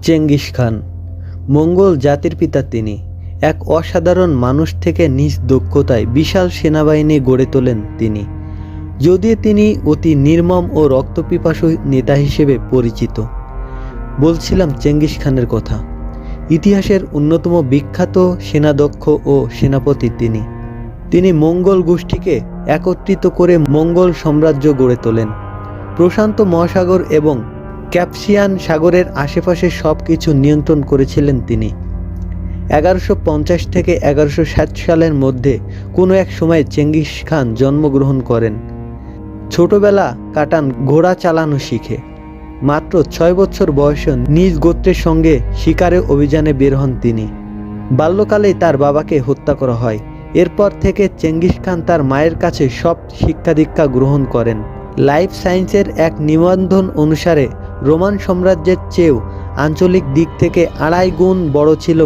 Genghis Khan মঙ্গোল জাতির পিতা। তিনি এক অসাধারণ মানুষ থেকে নিজ দক্ষতায় বিশাল সেনাবাহিনী গড়ে তোলেন তিনি। যদিও তিনি অতি নির্মম ও রক্তপিপাসু নেতা হিসেবে পরিচিত। বলছিলাম চেঙ্গিস খানের কথা। ইতিহাসের অন্যতম বিখ্যাত সেনাধ্যক্ষ ও সেনাপতি তিনি মঙ্গল গোষ্ঠীকে একত্রিত করে মঙ্গল সাম্রাজ্য গড়ে তোলেন। প্রশান্ত মহাসাগর এবং ক্যাস্পিয়ান সাগরের আশেপাশে সব কিছু নিয়ন্ত্রণ করেছিলেন তিনি। 1150 থেকে 1160 সালের মধ্যে কোনো এক সময়ে চেঙ্গিস খান জন্মগ্রহণ করেন। ছোটবেলা কাটান ঘোড়া চালানো শিখে। মাত্র 6 বছর বয়সে নিজ গোত্রের সঙ্গে শিকারে অভিযানে বের হন তিনি। বাল্যকালেই তার বাবাকে হত্যা করা হয়। এরপর থেকে চেঙ্গিস খান তার মায়ের কাছে সব শিক্ষা দীক্ষা গ্রহণ করেন। লাইফ সায়েন্সের এক নিবন্ধন অনুসারে রোমান সাম্রাজ্যের চেয়েও আঞ্চলিক দিক থেকে 2.5 গুণ বড় ছিল